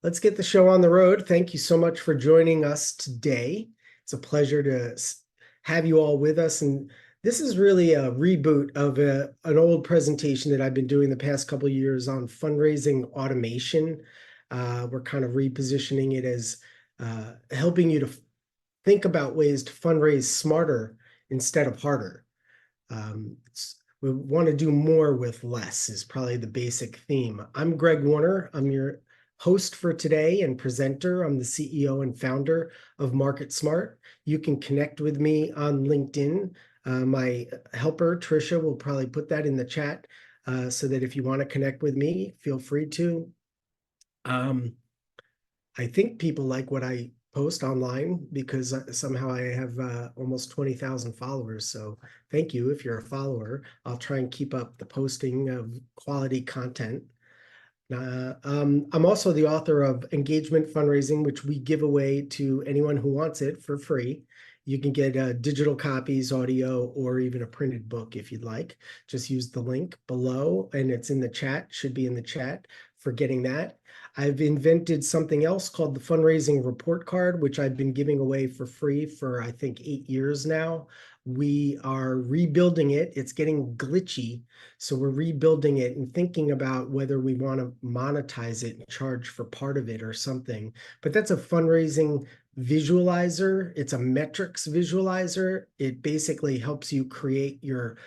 Let's get the show on the road. Thank you so much for joining us today. It's a pleasure to have you all with us. And this is really a reboot of an old presentation that I've been doing the past couple of years on fundraising automation. We're kind of repositioning it as helping you to think about ways to fundraise smarter instead of harder. We want to do more with less is probably the basic theme. I'm Greg Warner. I'm your host for today and presenter. I'm the CEO and founder of MarketSmart. You can connect with me on LinkedIn. My helper, Trisha, will probably put that in the chat so that if you want to connect with me, feel free to. I think people like what I post online because somehow I have almost 20,000 followers. So thank you if you're a follower. I'll try and keep up the posting of quality content. I'm also the author of Engagement Fundraising, which we give away to anyone who wants it for free. You can get digital copies, audio, or even a printed book if you'd like. Just use the link below, and it's in the chat, should be in the chat for getting that. I've invented something else called the Fundraising Report Card, which I've been giving away for free for, I think, 8 years now. We are rebuilding it. It's getting glitchy. So we're rebuilding it and thinking about whether we want to monetize it and charge for part of it or something. But that's a fundraising visualizer. It's a metrics visualizer. It basically helps you create your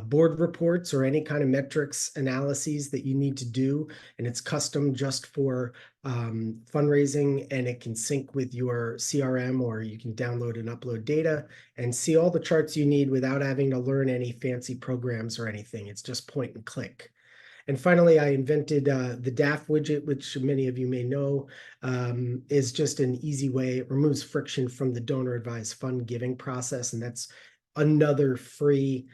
board reports or any kind of metrics analyses that you need to do. And it's custom just for fundraising, and it can sync with your CRM, or you can download and upload data and see all the charts you need without having to learn any fancy programs or anything. It's just point and click. And finally, I invented the DAF widget, which many of you may know is just an easy way. It removes friction from the donor advised fund giving process, and that's another free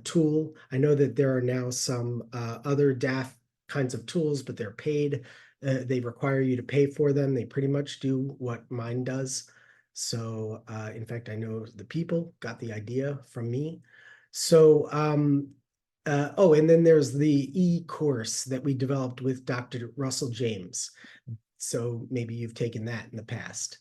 tool. I know that there are now some other DAF kinds of tools, but they're paid. They require you to pay for them. They pretty much do what mine does. So in fact, I know the people got the idea from me. So oh, and then there's the e-course that we developed with Dr. Russell James. So maybe you've taken that in the past.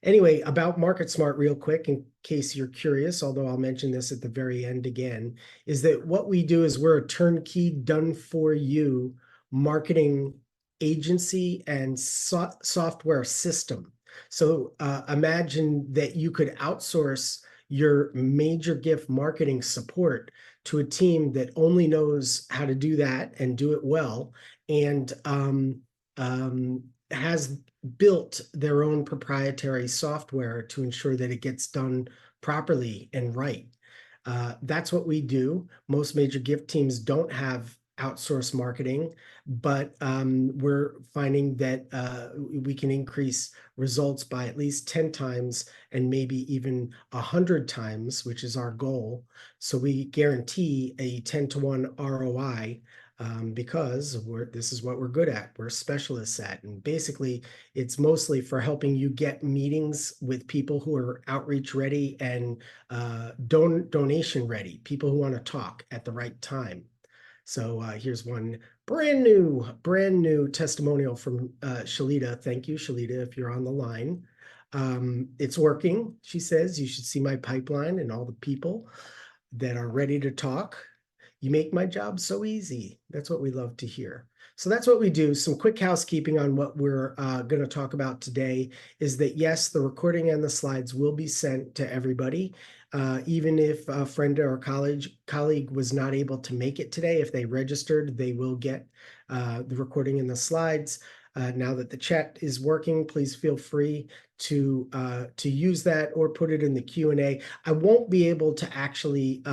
Anyway, about MarketSmart real quick, in case you're curious, although I'll mention this at the very end again, is that what we do is we're a turnkey, done for you marketing agency and software system. So imagine that you could outsource your major gift marketing support to a team that only knows how to do that and do it well, and has built their own proprietary software to ensure that it gets done properly and right. That's what we do. Most major gift teams don't have outsourced marketing, but we're finding that we can increase results by at least 10 times and maybe even 100 times, which is our goal. So we guarantee a 10-to-1 ROI because this is what we're good at. We're specialists at, and basically it's mostly for helping you get meetings with people who are outreach ready and donation ready, people who want to talk at the right time. So here's one brand new testimonial from Shalita. Thank you, Shalita, if you're on the line. It's working, she says. You should see my pipeline and all the people that are ready to talk. You make my job so easy. That's what we love to hear. So that's what we do. Some quick housekeeping on what we're going to talk about today is that, yes, the recording and the slides will be sent to everybody. Even if a friend or colleague was not able to make it today, if they registered, they will get the recording and the slides. Now that the chat is working, please feel free to use that or put it in the Q&A. I won't be able to actually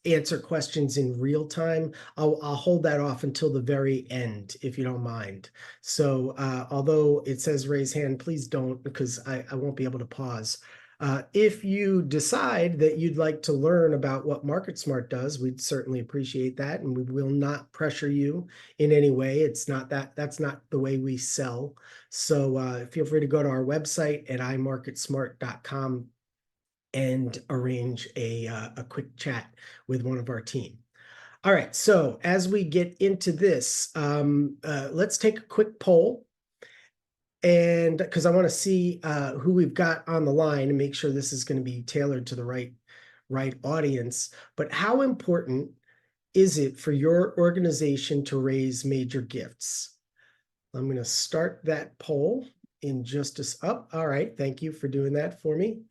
answer questions in real time. I'll hold that off until the very end, if you don't mind. So although it says raise hand, please don't, because I won't be able to pause. If you decide that you'd like to learn about what MarketSmart does, we'd certainly appreciate that, and we will not pressure you in any way. It's not that's not the way we sell. So feel free to go to our website at imarketsmart.com and arrange a quick chat with one of our team. All right, so as we get into this, let's take a quick poll. And because I want to see who we've got on the line and make sure this is going to be tailored to the right audience. But how important is it for your organization to raise major gifts? I'm going to start that poll in just a all right. Thank you for doing that for me.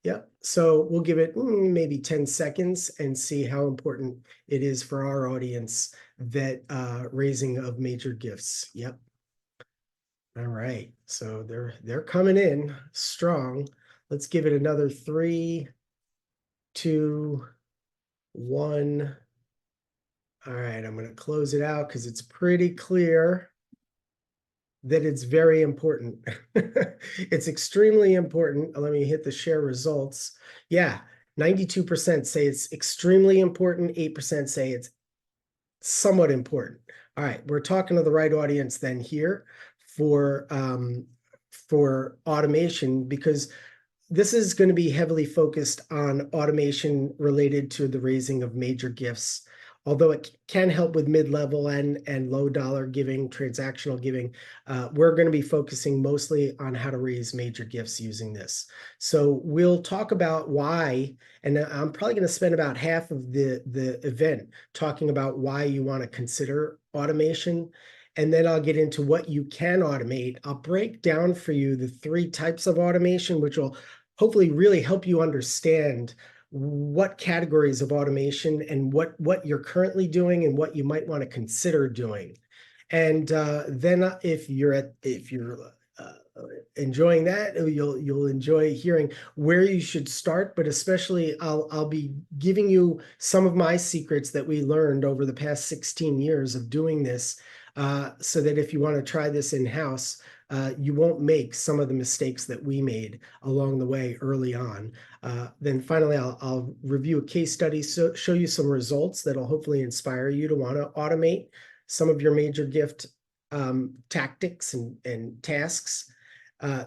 Yep. So we'll give it maybe 10 seconds and see how important it is for our audience that raising of major gifts. Yep. All right. So they're coming in strong. Let's give it another 3, 2, 1. All right, I'm going to close it out because it's pretty clear that it's very important. It's extremely important. Let me hit the share results. Yeah, 92% say it's extremely important. 8% say it's somewhat important. All right, we're talking to the right audience then here for automation, because this is going to be heavily focused on automation related to the raising of major gifts. Although it can help with mid-level and low dollar giving, transactional giving, we're going to be focusing mostly on how to raise major gifts using this. So we'll talk about why, and I'm probably going to spend about half of the event talking about why you want to consider automation. And then I'll get into what you can automate. I'll break down for you the 3 types of automation, which will hopefully really help you understand what categories of automation and what you're currently doing and what you might want to consider doing. And then if you're uh, enjoying that, you'll enjoy hearing where you should start. But especially, I'll be giving you some of my secrets that we learned over the past 16 years of doing this, so that if you want to try this in-house, you won't make some of the mistakes that we made along the way early on. Then finally, I'll review a case study, so show you some results that'll hopefully inspire you to want to automate some of your major gift tactics and tasks.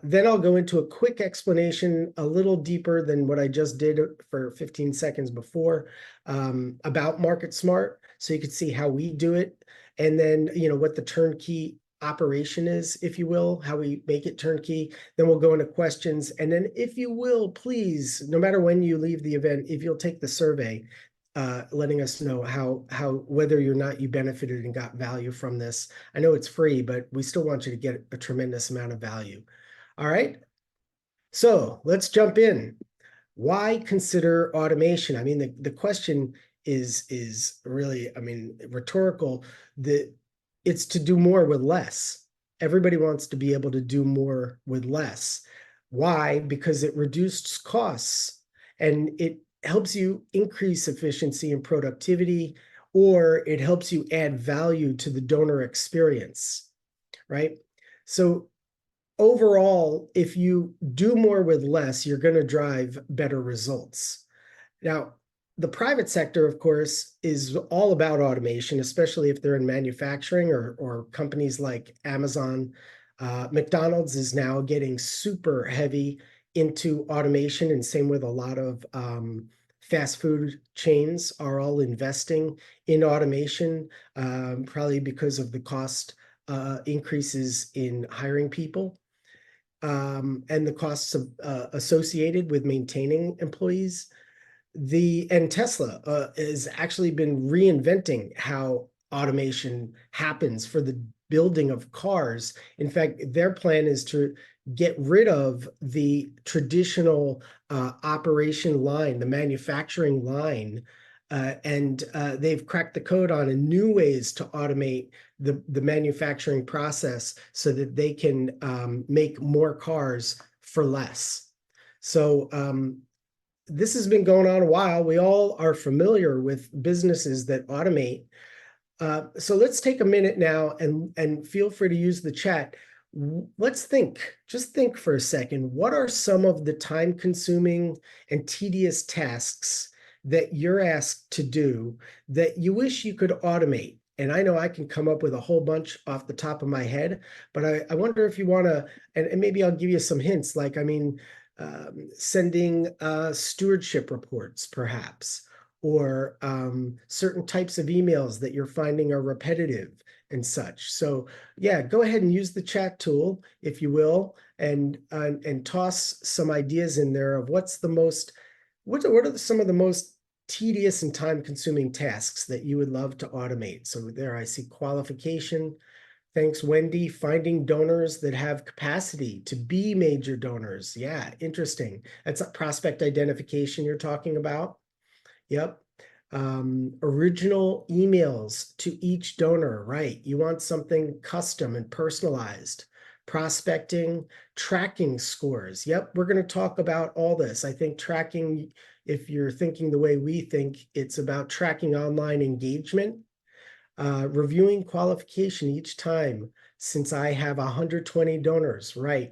Then I'll go into a quick explanation, a little deeper than what I just did for 15 seconds before, about MarketSmart, so you can see how we do it. And then, what the turnkey operation is, if you will, how we make it turnkey. Then we'll go into questions. And then if you will, please, no matter when you leave the event, if you'll take the survey, letting us know how whether or not you benefited and got value from this. I know it's free, but we still want you to get a tremendous amount of value. All right. So let's jump in. Why consider automation? I mean, the question is really, rhetorical. It's to do more with less. Everybody wants to be able to do more with less. Why? Because it reduces costs and it helps you increase efficiency and productivity, or it helps you add value to the donor experience, right? So overall, if you do more with less, you're going to drive better results. Now, the private sector, of course, is all about automation, especially if they're in manufacturing or companies like Amazon. McDonald's is now getting super heavy into automation, and same with a lot of fast food chains are all investing in automation, probably because of the cost increases in hiring people, and the costs associated with maintaining employees. And Tesla has actually been reinventing how automation happens for the building of cars. In fact, their plan is to get rid of the traditional operation line, the manufacturing line, and they've cracked the code on new ways to automate the manufacturing process so that they can make more cars for less. So this has been going on a while. We all are familiar with businesses that automate. So let's take a minute now and feel free to use the chat. Let's just think for a second. What are some of the time-consuming and tedious tasks that you're asked to do that you wish you could automate? And I know I can come up with a whole bunch off the top of my head, but I wonder if you want to, and maybe I'll give you some hints. Like, sending stewardship reports, perhaps, or certain types of emails that you're finding are repetitive and such. So yeah, go ahead and use the chat tool, if you will, and toss some ideas in there of what are some of the most tedious and time-consuming tasks that you would love to automate. So there I see qualification. Thanks, Wendy. Finding donors that have capacity to be major donors. Yeah, interesting. That's a prospect identification you're talking about. Yep. Original emails to each donor, right? You want something custom and personalized. Prospecting, tracking scores. Yep, we're going to talk about all this. I think tracking, if you're thinking the way we think, it's about tracking online engagement. Reviewing qualification each time, since I have 120 donors, right?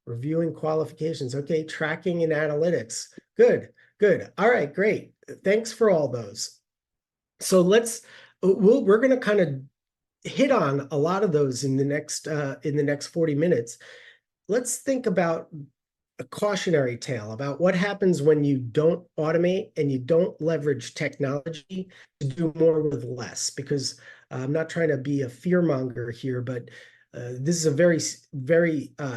Reviewing qualifications. Okay, tracking and analytics. Good, good. All right, great. Thanks for all those. So we're going to kind of hit on a lot of those in the next 40 minutes. Let's think about a cautionary tale about what happens when you don't automate and you don't leverage technology to do more with less. Because I'm not trying to be a fearmonger here, but this is a very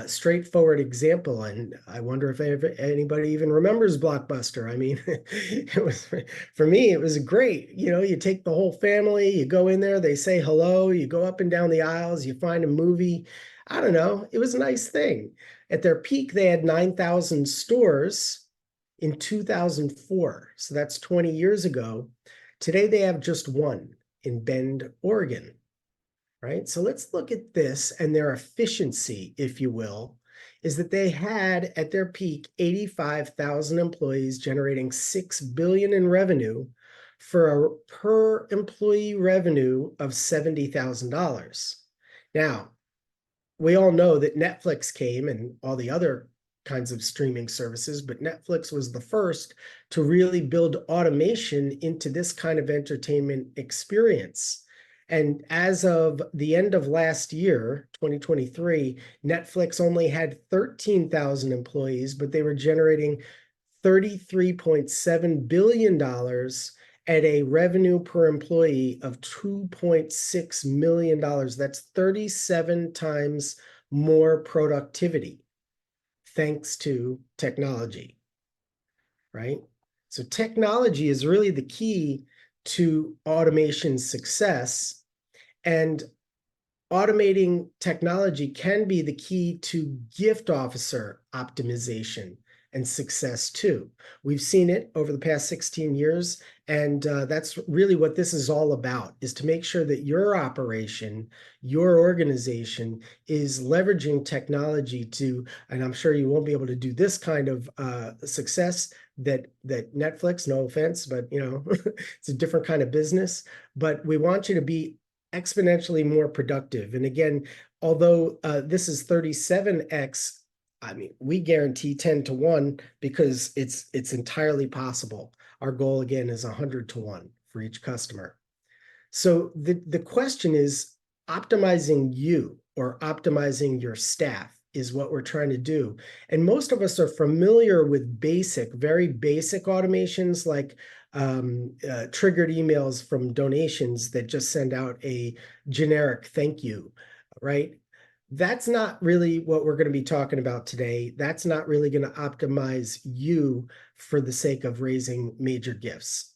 straightforward example, and I wonder if anybody even remembers Blockbuster. I mean, it was, for me, it was great. You take the whole family, you go in there, they say hello, you go up and down the aisles, you find a movie. I don't know. It was a nice thing. At their peak, they had 9,000 stores in 2004. So that's 20 years ago. Today, they have just one in Bend, Oregon, right? So let's look at this, and their efficiency, if you will, is that they had at their peak 85,000 employees generating $6 billion in revenue for a per employee revenue of $70,000. Now, we all know that Netflix came and all the other kinds of streaming services, but Netflix was the first to really build automation into this kind of entertainment experience. And as of the end of last year, 2023, Netflix only had 13,000 employees, but they were generating $33.7 billion at a revenue per employee of $2.6 million. That's 37 times more productivity thanks to technology, right? So technology is really the key to automation success, and automating technology can be the key to gift officer optimization and success too. We've seen it over the past 16 years, and that's really what this is all about, is to make sure that your operation, your organization is leveraging technology to, and I'm sure you won't be able to do this kind of success that Netflix, no offense, but it's a different kind of business, but we want you to be exponentially more productive. And again, although this is 37x, I mean, we guarantee 10 to 1 because it's entirely possible. Our goal again is 100 to 1 for each customer. So the question is, optimizing you or optimizing your staff is what we're trying to do. And most of us are familiar with very basic automations like triggered emails from donations that just send out a generic thank you, right? That's not really what we're going to be talking about today. That's not really going to optimize you for the sake of raising major gifts.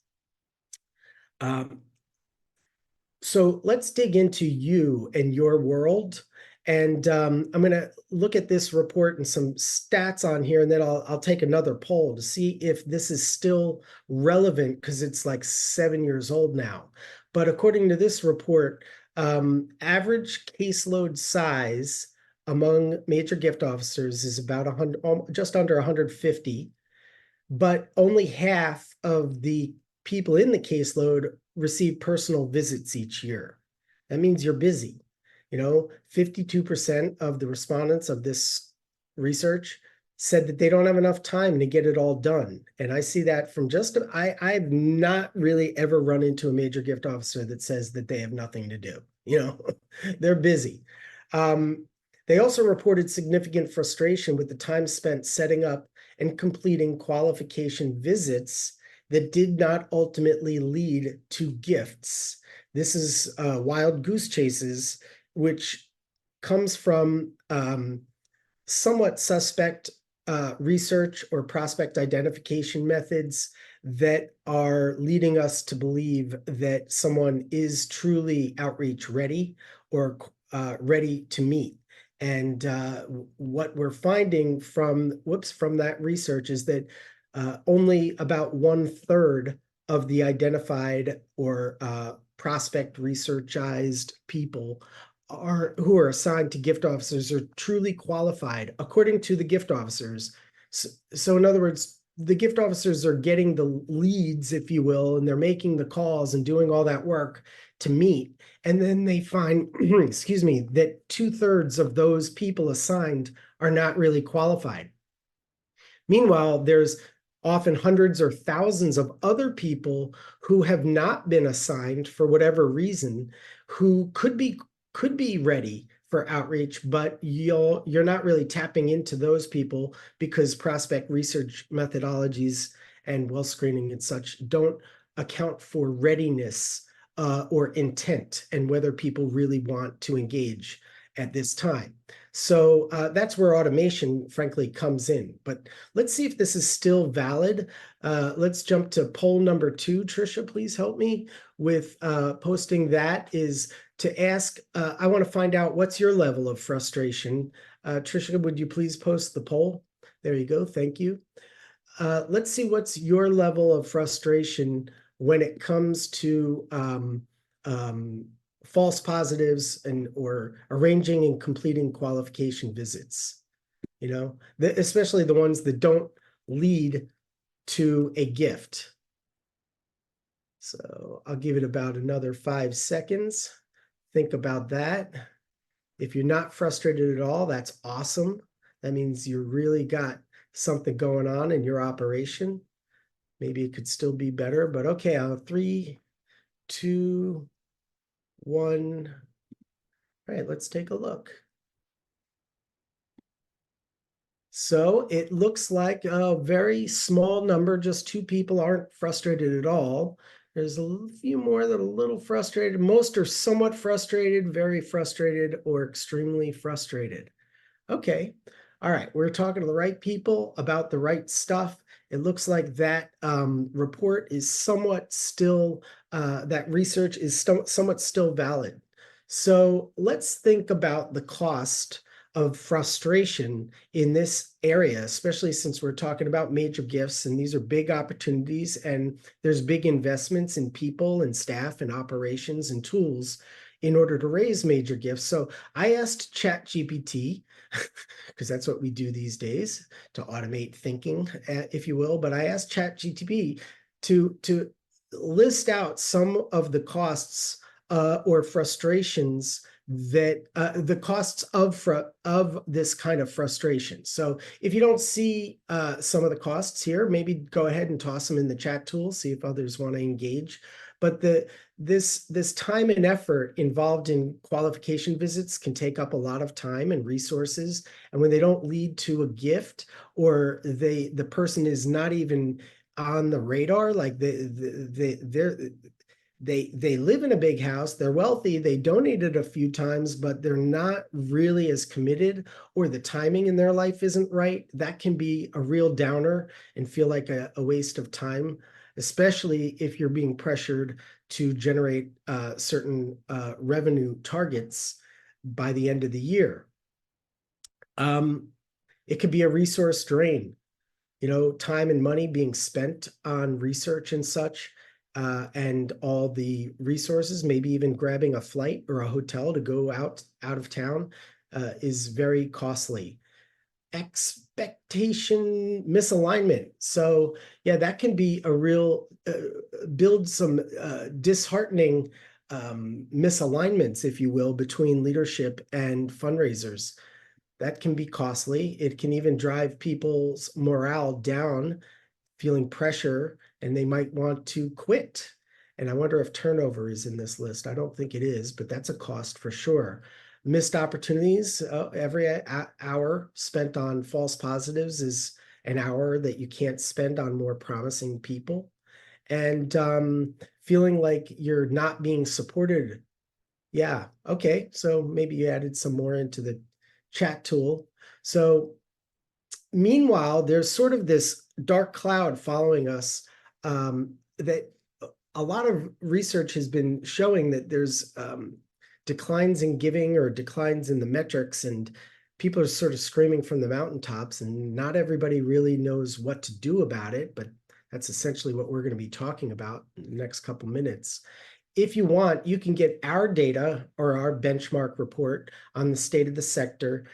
So let's dig into you and your world. And I'm going to look at this report and some stats on here, and then I'll take another poll to see if this is still relevant, because it's like 7 years old now. But according to this report, average caseload size among major gift officers is about 100, just under 150, but only half of the people in the caseload receive personal visits each year. That means you're busy. 52% of the respondents of this research said that they don't have enough time to get it all done. And I see that from I've not really ever run into a major gift officer that says that they have nothing to do. They're busy. They also reported significant frustration with the time spent setting up and completing qualification visits that did not ultimately lead to gifts. This is wild goose chases, which comes from somewhat suspect research or prospect identification methods that are leading us to believe that someone is truly outreach ready or ready to meet. And what we're finding from that research is that only about 1/3 of the identified or prospect researchized people who are assigned to gift officers are truly qualified according to the gift officers. So in other words, the gift officers are getting the leads, if you will, and they're making the calls and doing all that work to meet. And then they find, excuse me, that 2/3 of those people assigned are not really qualified. Meanwhile, there's often hundreds or thousands of other people who have not been assigned for whatever reason, who could be ready for outreach, but you're not really tapping into those people because prospect research methodologies and well screening and such don't account for readiness or intent and whether people really want to engage at this time. So that's where automation, frankly, comes in. But let's see if this is still valid. Let's jump to poll number 2. Tricia, please help me with posting that is to ask, I want to find out what's your level of frustration. Tricia, would you please post the poll? There you go. Thank you. Let's see what's your level of frustration when it comes to false positives or arranging and completing qualification visits. You know, especially the ones that don't lead to a gift. So I'll give it about another 5 seconds. Think about that. If you're not frustrated at all, that's awesome. That means you really got something going on in your operation. Maybe it could still be better, but okay, 3, 2, 1. All right, let's take a look. So it looks like a very small number, just 2 people aren't frustrated at all. There's a few more that are a little frustrated. Most are somewhat frustrated, very frustrated, or extremely frustrated. Okay. All right. We're talking to the right people about the right stuff. It looks like that report is somewhat still, that research is somewhat still valid. So let's think about the cost of frustration in this area, especially since we're talking about major gifts and these are big opportunities and there's big investments in people and staff and operations and tools in order to raise major gifts. So I asked ChatGPT, because that's what we do these days to automate thinking, if you will. But I asked ChatGPT to list out some of the costs or frustrations that the costs of this kind of frustration. So if you don't see some of the costs here, maybe go ahead and toss them in the chat tool, see if others want to engage. But this time and effort involved in qualification visits can take up a lot of time and resources. And when they don't lead to a gift, or the person is not even on the radar, like they live in a big house, they're wealthy, they donated a few times, but they're not really as committed, or the timing in their life isn't right, that can be a real downer and feel like a waste of time, especially if you're being pressured to generate certain revenue targets by the end of the year. It could be a resource drain, time and money being spent on research and such, and all the resources, maybe even grabbing a flight or a hotel to go out of town is very costly. Expectation misalignment. So yeah, that can be a real build some disheartening misalignments, if you will, between leadership and fundraisers. That can be costly. It can even drive people's morale down, feeling pressure, and they might want to quit. And I wonder if turnover is in this list. I don't think it is, but that's a cost for sure. Missed opportunities. Every hour spent on false positives is an hour that you can't spend on more promising people. And feeling like you're not being supported. Yeah, okay. So maybe you added some more into the chat tool. So meanwhile, there's sort of this dark cloud following us, that a lot of research has been showing that there's declines in giving or declines in the metrics, and people are sort of screaming from the mountaintops, and not everybody really knows what to do about it, but that's essentially what we're going to be talking about in the next couple minutes. If you want, you can get our data or our benchmark report on the state of the sector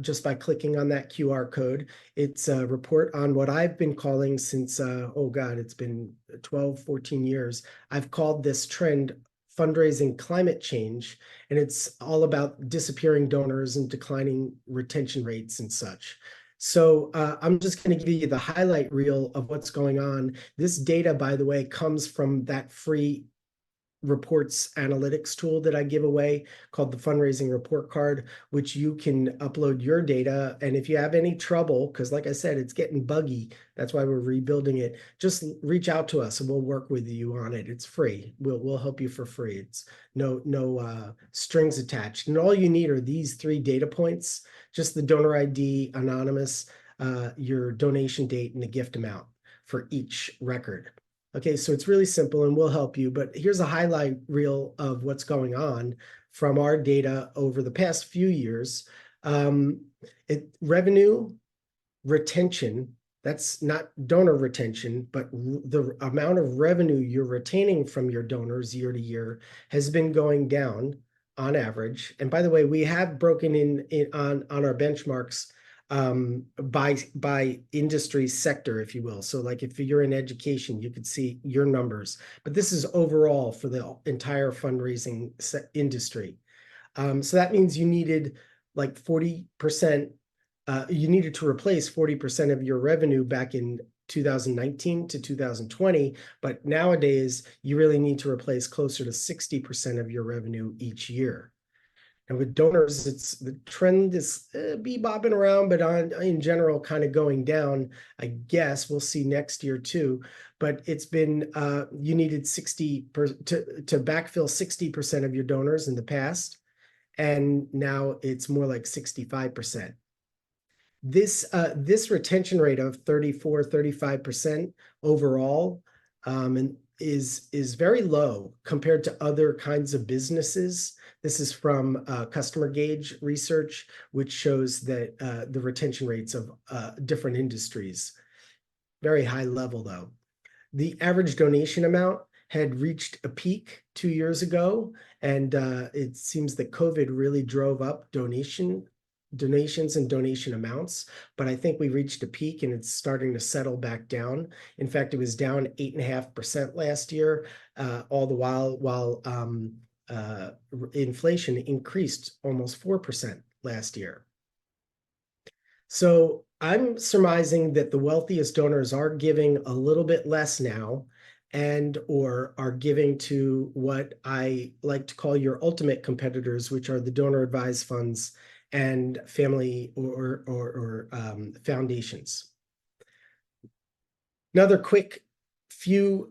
just by clicking on that QR code. It's a report on what I've been calling since, oh God, it's been 12, 14 years. I've called this trend fundraising climate change, and it's all about disappearing donors and declining retention rates and such. So I'm just going to give you the highlight reel of what's going on. This data, by the way, comes from that free reports analytics tool that I give away called the Fundraising Report Card, which you can upload your data. And if you have any trouble, because like I said, it's getting buggy, that's why we're rebuilding it, just reach out to us and we'll work with you on it. It's free. We'll help you for free. It's no strings attached. And all you need are these 3 data points, just the donor ID, anonymous, your donation date, and the gift amount for each record. Okay, so it's really simple and we'll help you, but here's a highlight reel of what's going on from our data over the past few years. Revenue retention, that's not donor retention, but the amount of revenue you're retaining from your donors year to year has been going down on average. And by the way, we have broken in on our benchmarks by industry sector, if you will. So like if you're in education, you could see your numbers, but this is overall for the entire fundraising industry. So that means you needed like 40%, you needed to replace 40% of your revenue back in 2019 to 2020, but nowadays you really need to replace closer to 60% of your revenue each year. And with donors, it's the trend is bobbing around, but in general, kind of going down. I guess we'll see next year too. But it's been you needed 60 to backfill 60% of your donors in the past, and now it's more like 65%. This retention rate of 34-35% overall, and is very low compared to other kinds of businesses. This is from customer gauge research, which shows that the retention rates of different industries. Very high level though. The average donation amount had reached a peak 2 years ago, and it seems that COVID really drove up donations and donation amounts, but I think we reached a peak and it's starting to settle back down. In fact, it was down 8.5% last year, all the while inflation increased almost 4% last year. So I'm surmising that the wealthiest donors are giving a little bit less now, and or are giving to what I like to call your ultimate competitors, which are the donor advised funds and family or foundations. Another quick few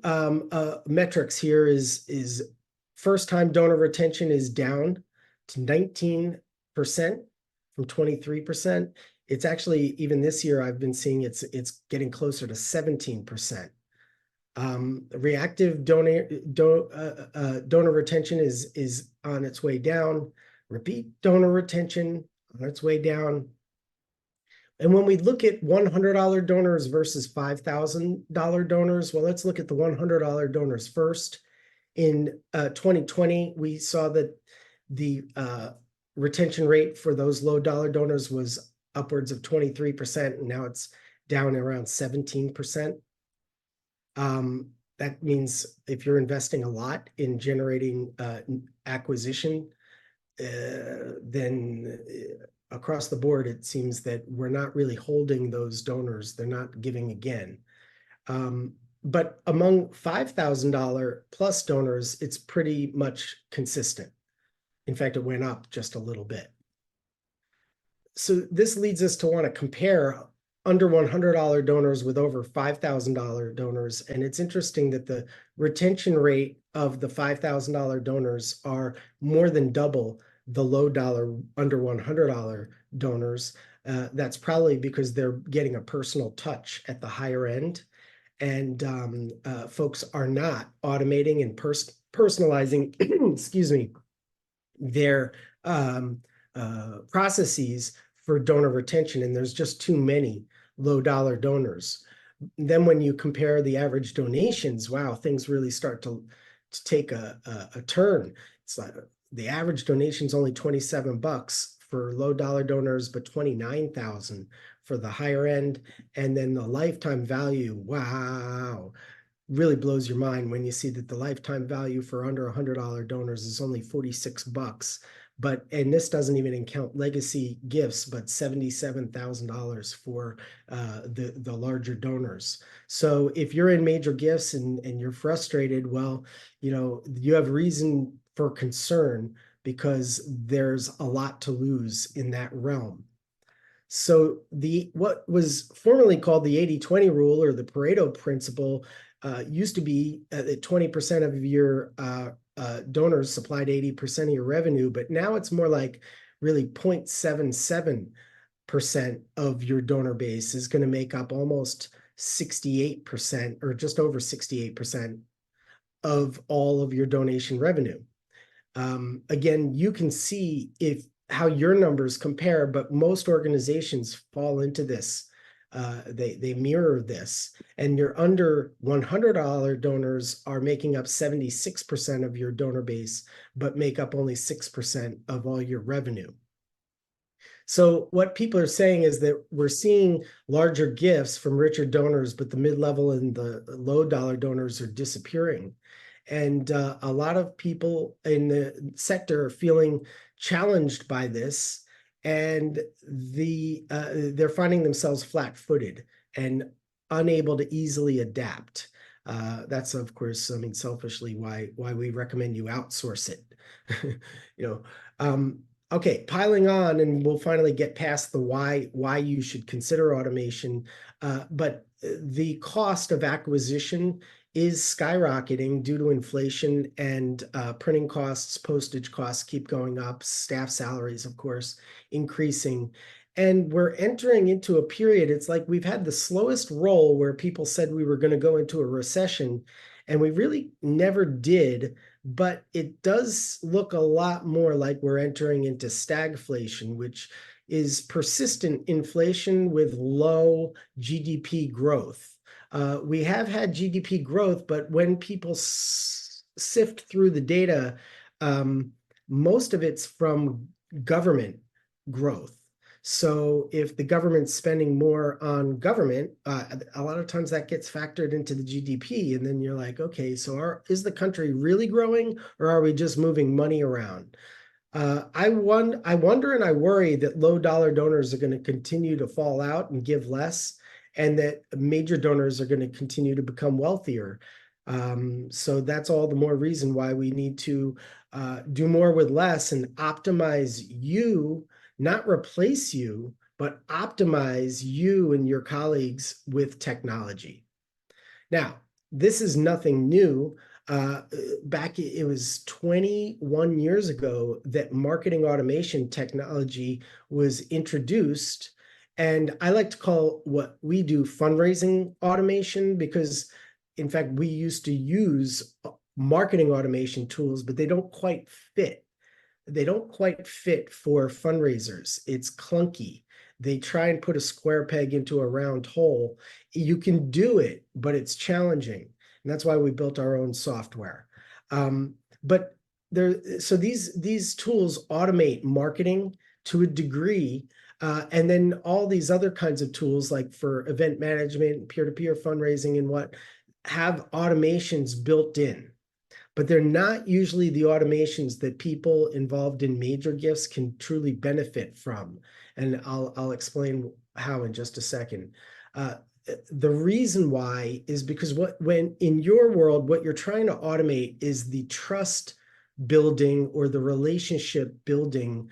metrics here is first time donor retention is down to 19% from 23%. It's actually, even this year, I've been seeing it's getting closer to 17%. Reactive donor retention is on its way down. Repeat donor retention on its way down. And when we look at $100 donors versus $5,000 donors, well, let's look at the $100 donors first. In 2020, we saw that the retention rate for those low dollar donors was upwards of 23%, and now it's down around 17%. That means if you're investing a lot in generating acquisition, then across the board, it seems that we're not really holding those donors. They're not giving again. But among $5,000 plus donors, it's pretty much consistent. In fact, it went up just a little bit. So this leads us to want to compare under $100 donors with over $5,000 donors. And it's interesting that the retention rate of the $5,000 donors are more than double the low dollar under $100 donors. That's probably because they're getting a personal touch at the higher end. And folks are not automating and personalizing, excuse me, their processes for donor retention, and there's just too many low dollar donors. Then when you compare the average donations, wow, things really start to take a turn. It's like the average donation is only $27 for low dollar donors, but 29,000 for the higher end. And then the lifetime value, wow, really blows your mind when you see that the lifetime value for under $100 donors is only $46. And this doesn't even count legacy gifts, but $77,000 for the larger donors. So if you're in major gifts and you're frustrated, well, you have reason for concern because there's a lot to lose in that realm. So what was formerly called the 80-20 rule or the Pareto principle used to be that 20% of your donors supplied 80% of your revenue, but now it's more like really 0.77% of your donor base is going to make up almost 68% or just over 68% of all of your donation revenue. Again, you can see how your numbers compare, but most organizations fall into this. They mirror this, and your under $100 donors are making up 76% of your donor base, but make up only 6% of all your revenue. So what people are saying is that we're seeing larger gifts from richer donors, but the mid-level and the low dollar donors are disappearing. And a lot of people in the sector are feeling challenged by this, and they're finding themselves flat-footed and unable to easily adapt. That's, of course, I mean, selfishly why we recommend you outsource it. Okay, piling on, and we'll finally get past the why you should consider automation. But the cost of acquisition is skyrocketing due to inflation, and printing costs, postage costs keep going up, staff salaries, of course, increasing. And we're entering into a period, it's like we've had the slowest roll where people said we were going to go into a recession, and we really never did. But it does look a lot more like we're entering into stagflation, which is persistent inflation with low GDP growth. We have had GDP growth, but when people sift through the data, most of it's from government growth. So if the government's spending more on government, a lot of times that gets factored into the GDP. And then you're like, okay, so is the country really growing, or are we just moving money around? I wonder and I worry that low dollar donors are going to continue to fall out and give less, and that major donors are going to continue to become wealthier. So that's all the more reason why we need to do more with less and optimize you, not replace you, but optimize you and your colleagues with technology. Now, this is nothing new. Back, it was 21 years ago that marketing automation technology was introduced. And I like to call what we do fundraising automation, because in fact, we used to use marketing automation tools, but they don't quite fit. They don't quite fit for fundraisers. It's clunky. They try and put a square peg into a round hole. You can do it, but it's challenging. And that's why we built our own software. So these tools automate marketing to a degree. And then all these other kinds of tools, like for event management, peer-to-peer fundraising, and what have automations built in. But they're not usually the automations that people involved in major gifts can truly benefit from. And I'll explain how in just a second. The reason why is because when in your world, what you're trying to automate is the trust building or the relationship building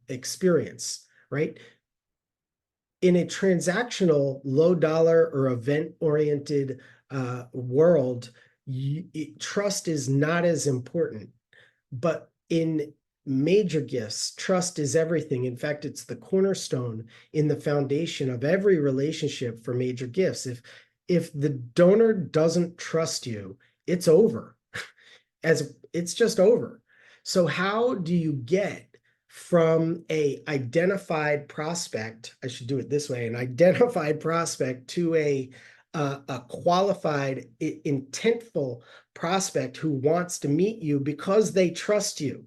experience, right? in a transactional, low dollar or event oriented world, trust is not as important. But in major gifts, trust is everything. In fact, it's the cornerstone in the foundation of every relationship for major gifts. If the donor doesn't trust you, it's over. As it's just over. So how do you get from a identified prospect, I should do it this way, an identified prospect to a qualified, intentful prospect who wants to meet you because they trust you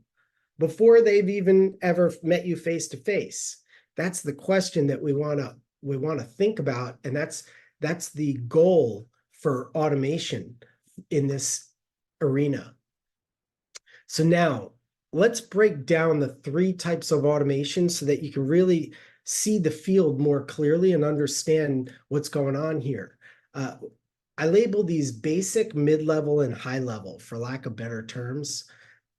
before they've even ever met you face to face? That's the question that we want to think about, and that's the goal for automation in this arena. So now let's break down the 3 types of automation so that you can really see the field more clearly and understand what's going on here. I label these basic, mid-level, and high-level, for lack of better terms.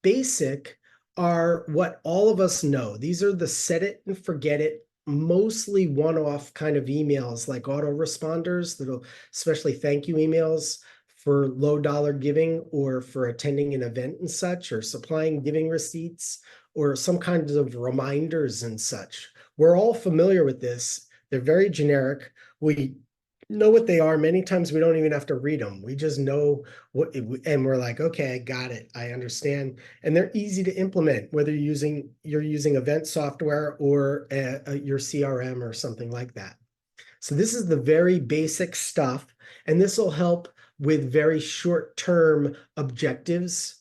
Basic are what all of us know. These are the set it and forget it, mostly one-off kind of emails like autoresponders, that'll, especially thank you emails for low dollar giving or for attending an event and such, or supplying giving receipts, or some kinds of reminders and such. We're all familiar with this. They're very generic. We know what they are. Many times we don't even have to read them. We just know what, and we're like, okay, I got it. I understand. And they're easy to implement, whether you're using event software or your CRM or something like that. So this is the very basic stuff, and this will help with very short-term objectives.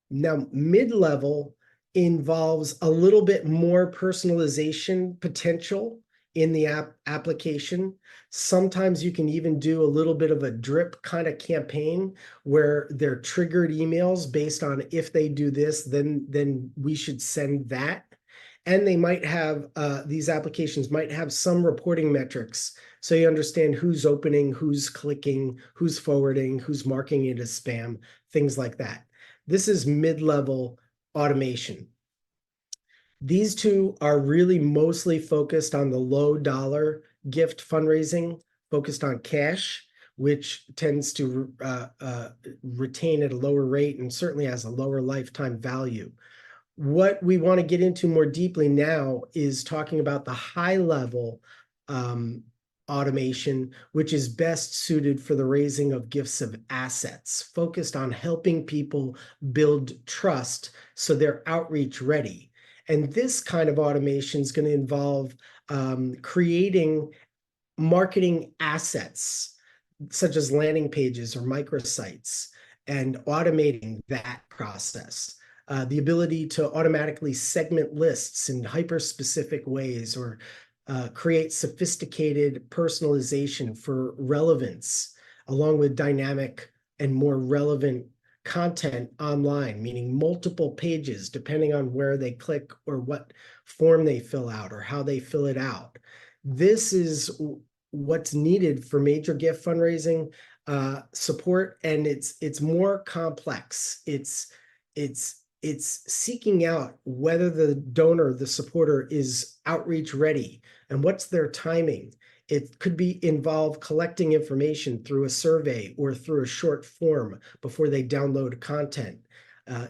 Now, mid-level involves a little bit more personalization potential in the application. Sometimes you can even do a little bit of a drip kind of campaign where they're triggered emails based on if they do this, then we should send that. And they might have, these applications might have some reporting metrics, so you understand who's opening, who's clicking, who's forwarding, who's marking it as spam, things like that. This is mid-level automation. These 2 are really mostly focused on the low dollar gift fundraising, focused on cash, which tends to retain at a lower rate and certainly has a lower lifetime value. What we want to get into more deeply now is talking about the high level automation, which is best suited for the raising of gifts of assets, focused on helping people build trust so they're outreach ready. And this kind of automation is going to involve creating marketing assets, such as landing pages or microsites, and automating that process. The ability to automatically segment lists in hyper-specific ways, or create sophisticated personalization for relevance, along with dynamic and more relevant content online, meaning multiple pages, depending on where they click or what form they fill out or how they fill it out. This is what's needed for major gift fundraising support, and it's more complex. It's seeking out whether the donor, the supporter, is outreach ready and what's their timing. It could involve collecting information through a survey or through a short form before they download content.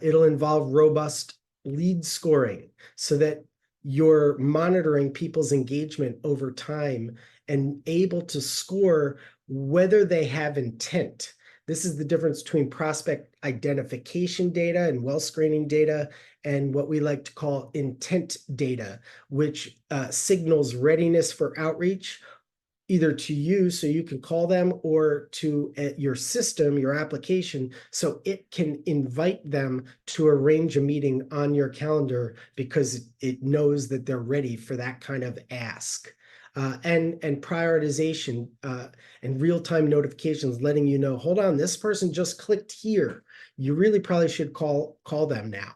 It'll involve robust lead scoring so that you're monitoring people's engagement over time and able to score whether they have intent. This is the difference between prospect identification data and well screening data and what we like to call intent data, which signals readiness for outreach, either to you so you can call them, or to your system, your application, so it can invite them to arrange a meeting on your calendar because it knows that they're ready for that kind of ask. And prioritization and real-time notifications letting you know, hold on, this person just clicked here. You really probably should call them now.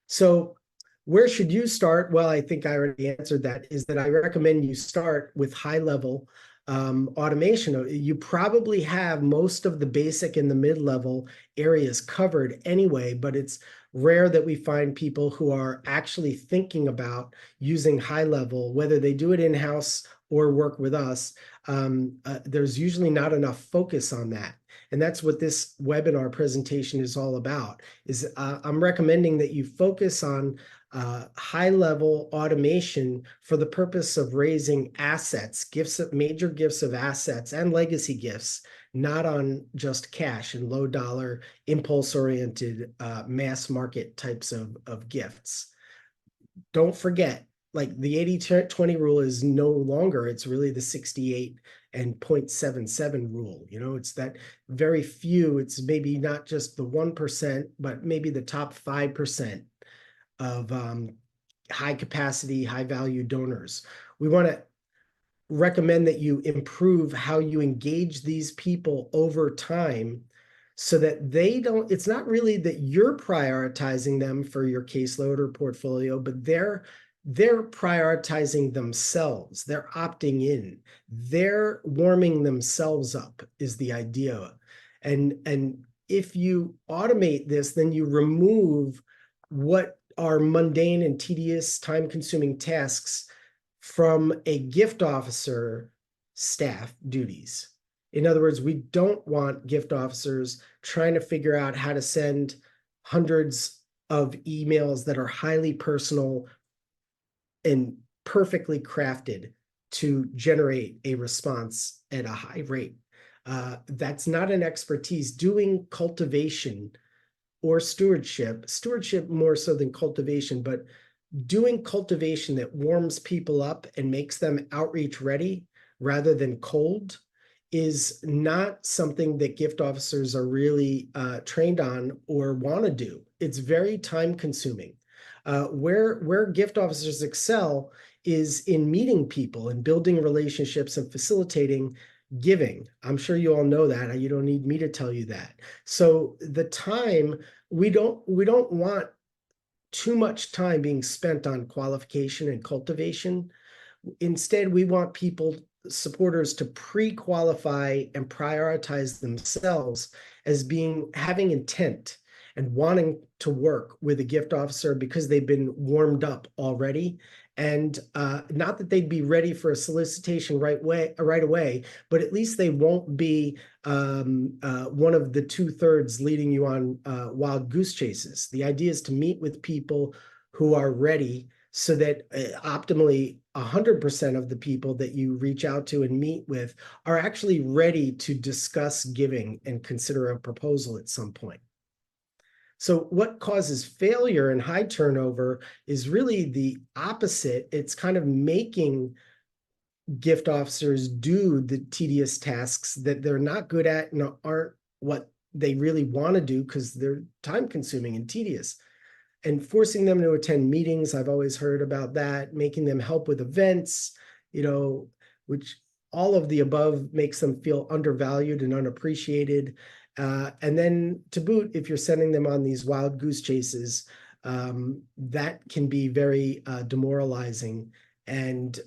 So where should you start? Well, I think I already answered that, is that I recommend you start with high-level automation. You probably have most of the basic and the mid-level areas covered anyway, but it's rare that we find people who are actually thinking about using high level, whether they do it in-house or work with us. There's usually not enough focus on that. And that's what this webinar presentation is all about, is I'm recommending that you focus on high-level automation for the purpose of raising assets, major gifts of assets and legacy gifts, not on just cash and low dollar, impulse-oriented, mass market types of gifts. Don't forget, like the 80-20 rule is no longer, it's really the 68 and 0.77 rule. It's that very few, it's maybe not just the 1%, but maybe the top 5% of high capacity, high value donors. We want to recommend that you improve how you engage these people over time so that it's not really that you're prioritizing them for your caseload or portfolio, but they're prioritizing themselves. They're opting in. They're warming themselves up is the idea. And if you automate this, then you remove what are mundane and tedious, time-consuming tasks from a gift officer staff duties. In other words, we don't want gift officers trying to figure out how to send hundreds of emails that are highly personal and perfectly crafted to generate a response at a high rate. That's not an expertise. Doing cultivation or stewardship more so than cultivation, but doing cultivation that warms people up and makes them outreach ready rather than cold is not something that gift officers are really trained on or want to do. It's very time consuming. Where gift officers excel is in meeting people and building relationships and facilitating giving. I'm sure you all know that. You don't need me to tell you that. So the time, we don't want too much time being spent on qualification and cultivation. Instead, we want supporters to pre-qualify and prioritize themselves as having intent and wanting to work with a gift officer because they've been warmed up already. And not that they'd be ready for a solicitation right away, but at least they won't be one of the 2/3 leading you on wild goose chases. The idea is to meet with people who are ready so that optimally 100% of the people that you reach out to and meet with are actually ready to discuss giving and consider a proposal at some point. So what causes failure and high turnover is really the opposite. It's kind of making gift officers do the tedious tasks that they're not good at and aren't what they really want to do because they're time consuming and tedious. And forcing them to attend meetings, I've always heard about that, making them help with events, which all of the above makes them feel undervalued and unappreciated. And then to boot, if you're sending them on these wild goose chases, that can be very demoralizing. And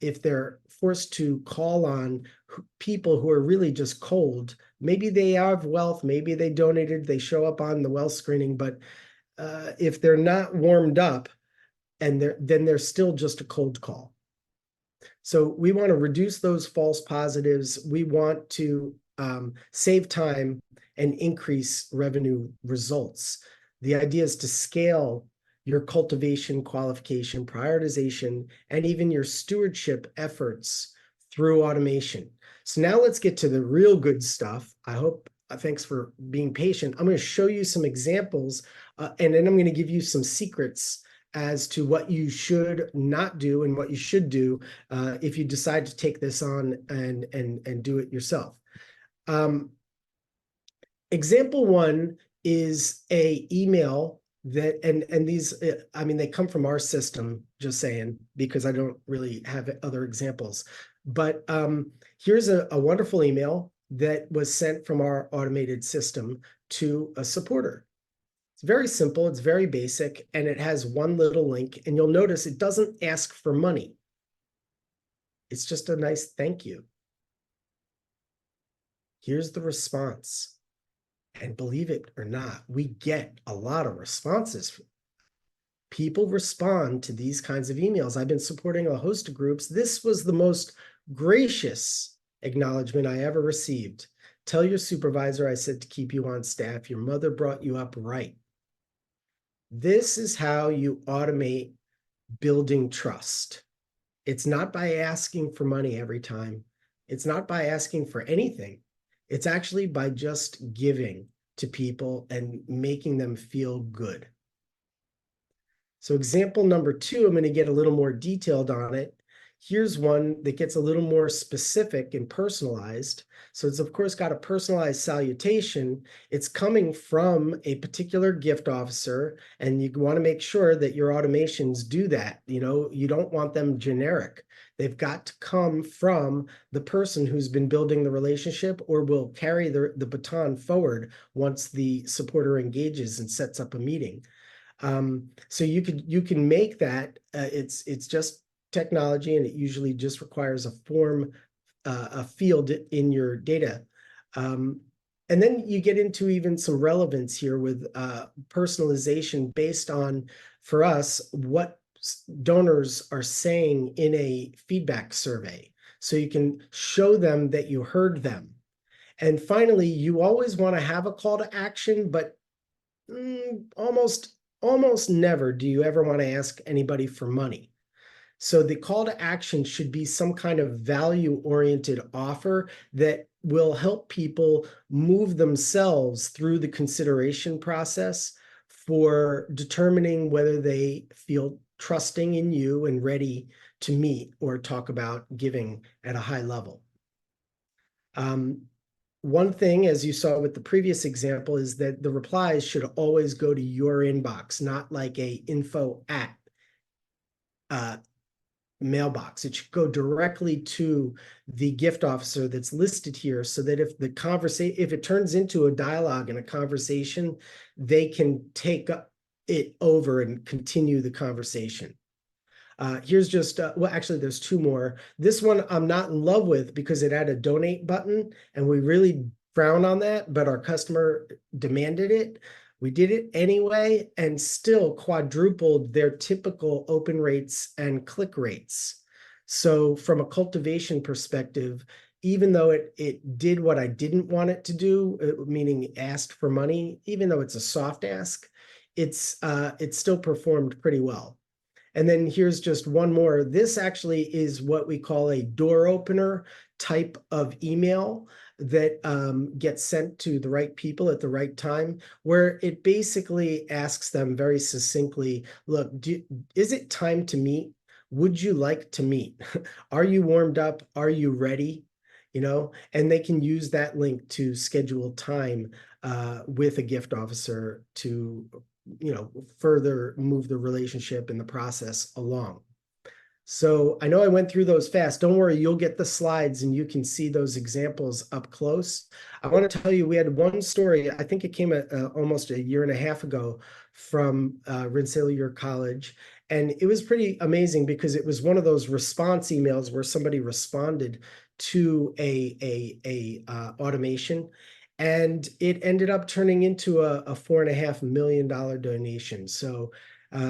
if they're forced to call on people who are really just cold, maybe they have wealth, maybe they donated, they show up on the wealth screening, but if they're not warmed up, and then they're still just a cold call. So we want to reduce those false positives. We want to save time and increase revenue results. The idea is to scale your cultivation, qualification, prioritization, and even your stewardship efforts through automation. So now let's get to the real good stuff. I hope, thanks for being patient. I'm going to show you some examples, and then I'm going to give you some secrets as to what you should not do and what you should do if you decide to take this on and do it yourself. Example one is a email that, and these, I mean, they come from our system, just saying, because I don't really have other examples. But here's a wonderful email that was sent from our automated system to a supporter. It's very simple, it's very basic, and it has one little link, and you'll notice it doesn't ask for money. It's just a nice thank you. Here's the response. And believe it or not, we get a lot of responses. People respond to these kinds of emails. I've been supporting a host of groups. This was the most gracious acknowledgement I ever received. Tell your supervisor I said to keep you on staff. Your mother brought you up right. This is how you automate building trust. It's not by asking for money every time. It's not by asking for anything. It's actually by just giving to people and making them feel good. So example number 2, I'm going to get a little more detailed on it. Here's one that gets a little more specific and personalized. So it's of course got a personalized salutation. It's coming from a particular gift officer, and you want to make sure that your automations do that. You don't want them generic. They've got to come from the person who's been building the relationship or will carry the baton forward once the supporter engages and sets up a meeting. So you can make that. It's just technology, and it usually just requires a form, a field in your data. And then you get into even some relevance here with personalization based on, for us, what donors are saying in a feedback survey. So you can show them that you heard them. And finally, you always want to have a call to action, but almost never do you ever want to ask anybody for money. So the call to action should be some kind of value-oriented offer that will help people move themselves through the consideration process for determining whether they feel trusting in you and ready to meet or talk about giving at a high level. One thing, as you saw with the previous example, is that the replies should always go to your inbox, not like a info at mailbox. It should go directly to the gift officer that's listed here, so that if it turns into a dialogue and a conversation, they can take it over and continue the conversation. Here's just, well, actually, there's 2 more. This one I'm not in love with because it had a donate button, and we really frown on that, but our customer demanded it. We did it anyway, and still quadrupled their typical open rates and click rates. So from a cultivation perspective, even though it did what I didn't want it to do, meaning asked for money, even though it's a soft ask, it still performed pretty well. And then here's just one more. This actually is what we call a door opener type of email that gets sent to the right people at the right time, where it basically asks them very succinctly, look, is it time to meet? Would you like to meet? Are you warmed up? Are you ready? And they can use that link to schedule time with a gift officer to further move the relationship and the process along. So I know I went through those fast. Don't worry, you'll get the slides and you can see those examples up close. I want to tell you, we had one story, I think it came almost a year and a half ago from Rensselaer College. And it was pretty amazing because it was one of those response emails where somebody responded to a automation. And it ended up turning into a $4.5 million donation. So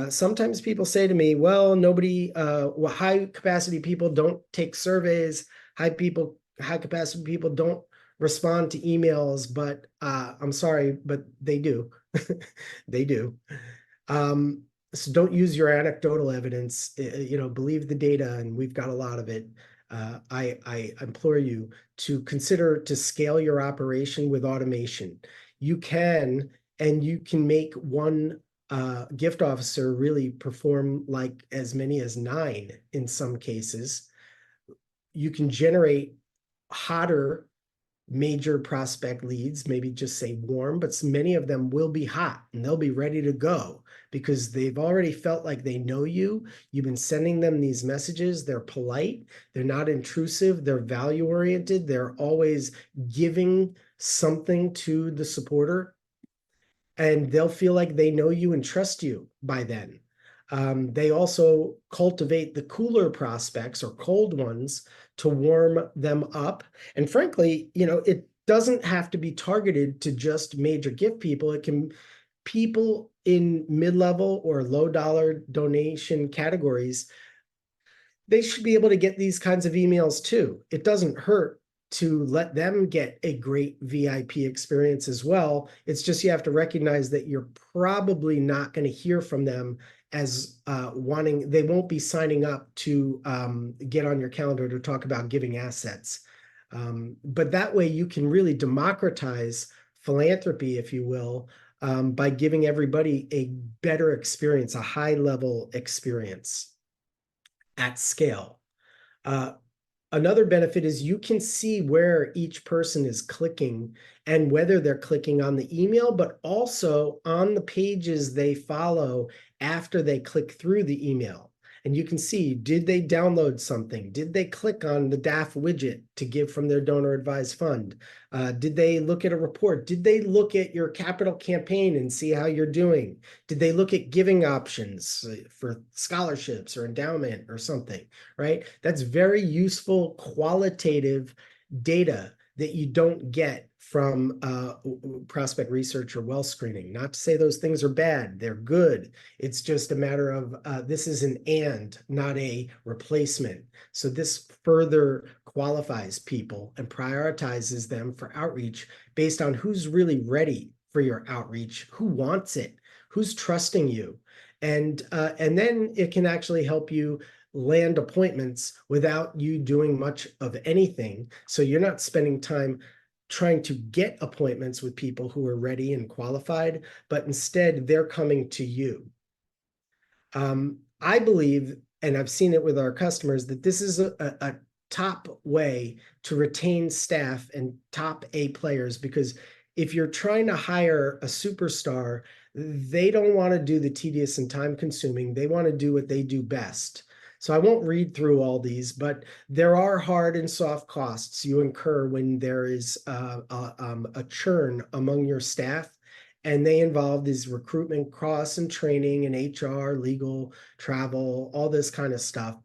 sometimes people say to me, well, high capacity people don't take surveys. High capacity people don't respond to emails, but I'm sorry, but they do. They do. So don't use your anecdotal evidence, believe the data, and we've got a lot of it. I implore you to consider to scale your operation with automation. You can make one gift officer really perform like as many as 9 in some cases. You can generate hotter major prospect leads, maybe just say warm, but many of them will be hot and they'll be ready to go because they've already felt like they know you. You've been sending them these messages. They're polite. They're not intrusive. They're value oriented. They're always giving something to the supporter, and they'll feel like they know you and trust you by then. They also cultivate the cooler prospects or cold ones to warm them up. And frankly, doesn't have to be targeted to just major gift people. It can people in mid-level or low dollar donation categories, they should be able to get these kinds of emails too. It doesn't hurt to let them get a great VIP experience as well. It's just you have to recognize that you're probably not going to hear from them as wanting, they won't be signing up to get on your calendar to talk about giving assets. But that way you can really democratize philanthropy, if you will, by giving everybody a better experience, a high level experience at scale. Uh, Another benefit is you can see where each person is clicking and whether they're clicking on the email, but also on the pages they follow after they click through the email. And you can see, did they download something? Did they click on the DAF widget to give from their donor advised fund? Did they look at a report? Did they look at your capital campaign and see how you're doing? Did they look at giving options for scholarships or endowment or something, right? That's very useful qualitative data that you don't get from prospect research or well screening. Not to say those things are bad, they're good. It's just a matter of this is an and, not a replacement. So this further qualifies people and prioritizes them for outreach based on who's really ready for your outreach, who wants it, who's trusting you. And then it can actually help you land appointments without you doing much of anything. So you're not spending time trying to get appointments with people who are ready and qualified, but instead they're coming to you. I believe, and I've seen it with our customers, that this is a top way to retain staff and top A players, because if you're trying to hire a superstar, they don't want to do the tedious and time consuming. They want to do what they do best. So I won't read through all these, but there are hard and soft costs you incur when there is a churn among your staff. And they involve these recruitment costs and training and HR, legal, travel, all this kind of stuff.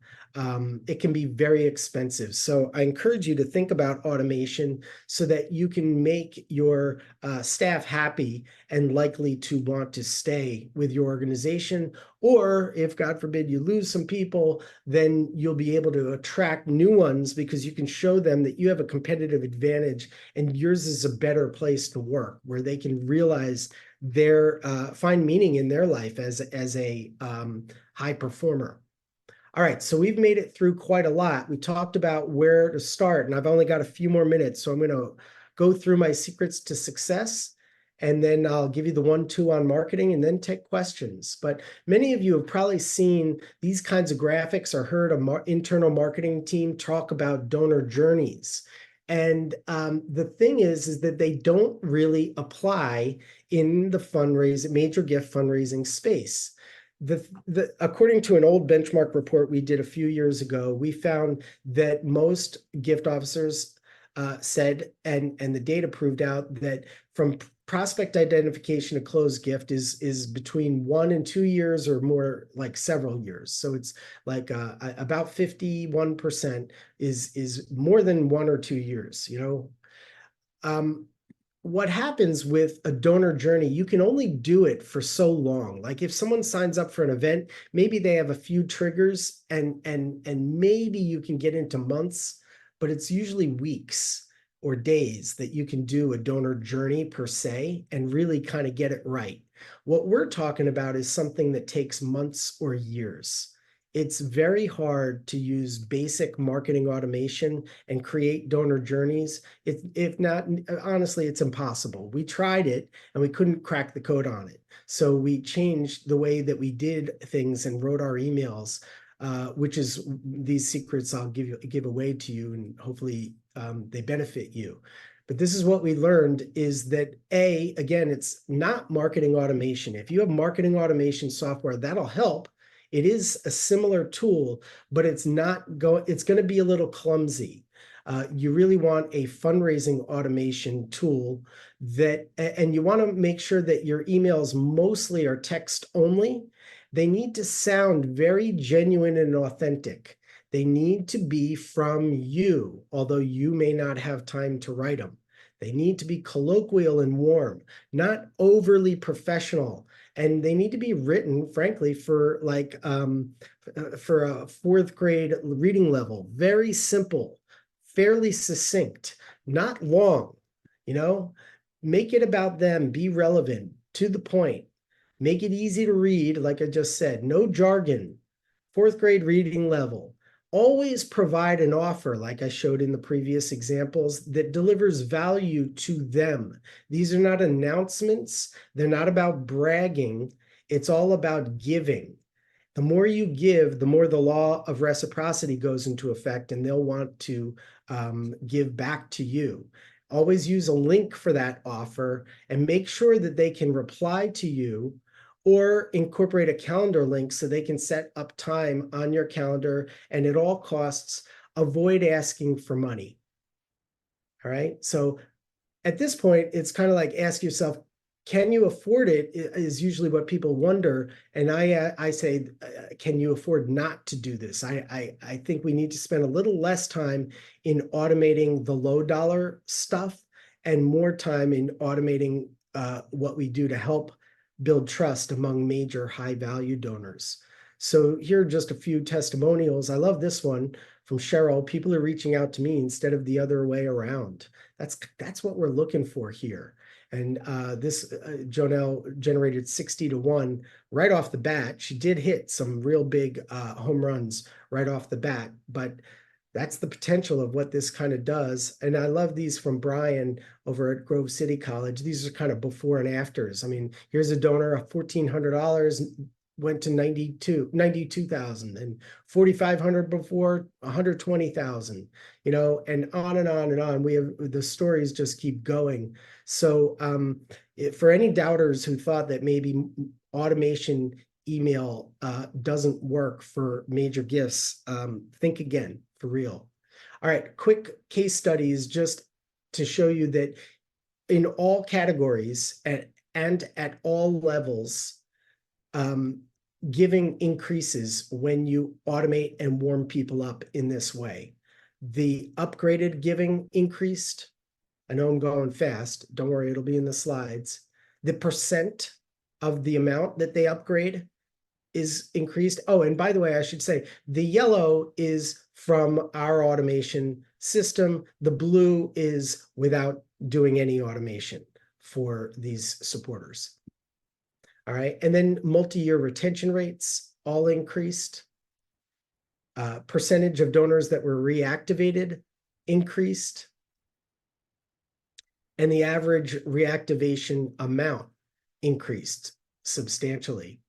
It can be very expensive. So I encourage you to think about automation so that you can make your staff happy and likely to want to stay with your organization. Or if, God forbid, you lose some people, then you'll be able to attract new ones because you can show them that you have a competitive advantage and yours is a better place to work, where they can realize their find meaning in their life as a high performer. All right, so we've made it through quite a lot. We talked about where to start, and I've only got a few more minutes, so I'm going to go through my secrets to success, and then I'll give you the 1-2 on marketing and then take questions. But many of you have probably seen these kinds of graphics or heard an internal marketing team talk about donor journeys. And the thing is that they don't really apply in the major gift fundraising space. According to an old benchmark report we did a few years ago, we found that most gift officers said, and the data proved out, that from prospect identification to closed gift is between 1 and 2 years, or more like several years. So it's like about 51% is more than 1 or 2 years, you know. What happens with a donor journey, you can only do it for so long. Like if someone signs up for an event, maybe they have a few triggers and maybe you can get into months, but it's usually weeks or days that you can do a donor journey per se and really kind of get it right. What we're talking about is something that takes months or years. It's very hard to use basic marketing automation and create donor journeys. If not, honestly, it's impossible. We tried it and we couldn't crack the code on it. So we changed the way that we did things and wrote our emails, which is these secrets I'll give away to you, and hopefully they benefit you. But this is what we learned, is that again, it's not marketing automation. If you have marketing automation software, that'll help. It is a similar tool, but it's going to be a little clumsy. You really want a fundraising automation tool and you want to make sure that your emails mostly are text only. They need to sound very genuine and authentic. They need to be from you, although you may not have time to write them. They need to be colloquial and warm, not overly professional. And they need to be written, frankly, for for a fourth grade reading level. Very simple, fairly succinct, not long, you know? Make it about them, be relevant, to the point. Make it easy to read, like I just said, no jargon, fourth grade reading level. Always provide an offer, like I showed in the previous examples, that delivers value to them. These are not announcements. They're not about bragging. It's all about giving. The more you give, the more the law of reciprocity goes into effect, and they'll want to give back to you. Always use a link for that offer and make sure that they can reply to you, or incorporate a calendar link so they can set up time on your calendar, and at all costs, avoid asking for money. All right. So at this point, it's kind of like ask yourself, can you afford it, is usually what people wonder. And I say, can you afford not to do this? I think we need to spend a little less time in automating the low dollar stuff and more time in automating what we do to help build trust among major high value donors. So here are just a few testimonials. I love this one from Cheryl. People are reaching out to me instead of the other way around. That's what we're looking for here. And this Jonelle generated 60 to 1 right off the bat. She did hit some real big home runs right off the bat, but that's the potential of what this kind of does. And I love these from Brian over at Grove City College. These are kind of before and afters. I mean, here's a donor of $1,400 went to 92,000, and 4,500 before 120,000, you know, and on and on and on. We have the stories just keep going. So for any doubters who thought that maybe automation email doesn't work for major gifts, think again, for real. All right, quick case studies just to show you that in all categories and at all levels, giving increases when you automate and warm people up in this way. The upgraded giving increased. I know I'm going fast. Don't worry, it'll be in the slides. The percent of the amount that they upgrade is increased. Oh, and by the way, I should say the yellow is from our automation system. The blue is without doing any automation for these supporters. All right, and then multi-year retention rates all increased. Percentage of donors that were reactivated increased. And the average reactivation amount increased substantially.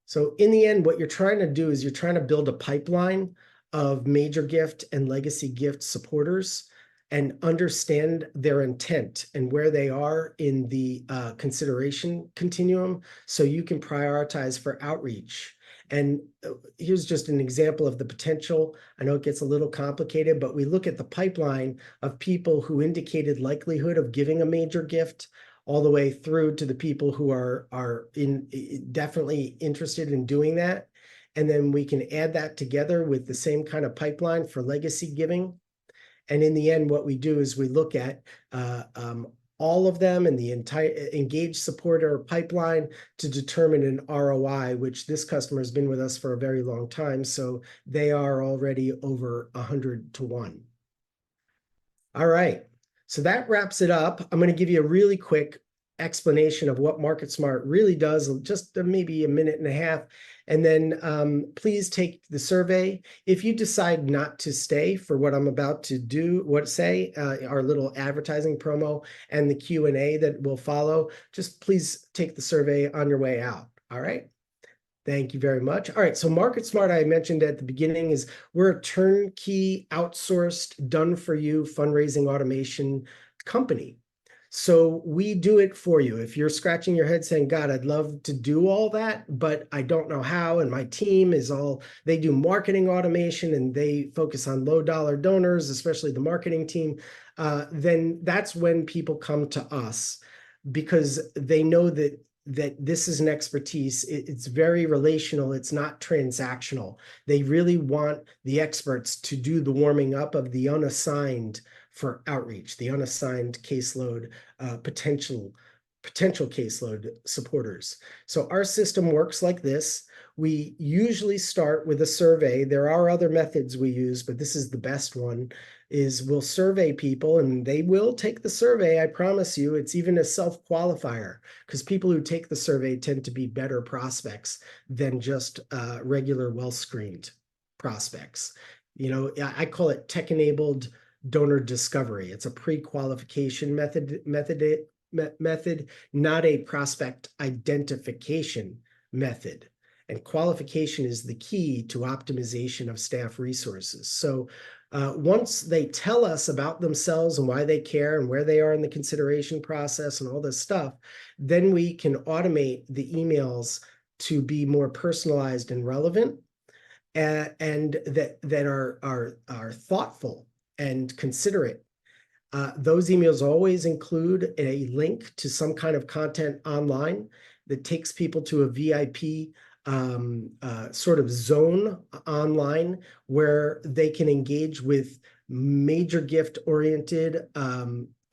So in the end, what you're trying to do is you're trying to build a pipeline of major gift and legacy gift supporters and understand their intent and where they are in the consideration continuum, so you can prioritize for outreach. And here's just an example of the potential. I know it gets a little complicated, but we look at the pipeline of people who indicated likelihood of giving a major gift, all the way through to the people who are definitely interested in doing that. And then we can add that together with the same kind of pipeline for legacy giving. And in the end, what we do is we look at all of them and the entire engaged supporter pipeline to determine an ROI, which this customer has been with us for a very long time. So they are already over 100 to 1. All right. So that wraps it up. I'm going to give you a really quick explanation of what MarketSmart really does, just maybe a minute and a half. And then please take the survey. If you decide not to stay for what I'm about to do, our little advertising promo and the Q&A that will follow, just please take the survey on your way out. All right. Thank you very much. All right, so MarketSmart, I mentioned at the beginning, is we're a turnkey, outsourced, done-for-you fundraising automation company. So we do it for you. If you're scratching your head saying, God, I'd love to do all that, but I don't know how, and my team they do marketing automation and they focus on low-dollar donors, especially the marketing team, then that's when people come to us, because they know that this is an expertise. It's very relational. It's not transactional. They really want the experts to do the warming up of the unassigned for outreach, the unassigned caseload, potential caseload supporters. So our system works like this. We usually start with a survey. There are other methods we use, but this is the best one, is we'll survey people and they will take the survey. I promise you, it's even a self-qualifier, because people who take the survey tend to be better prospects than just regular well-screened prospects. You know, I call it tech-enabled donor discovery. It's a pre-qualification method, not a prospect identification method. And qualification is the key to optimization of staff resources. So once they tell us about themselves and why they care and where they are in the consideration process and all this stuff, then we can automate the emails to be more personalized and relevant, and that are thoughtful and considerate. Those emails always include a link to some kind of content online that takes people to a VIP sort of zone online where they can engage with major gift-oriented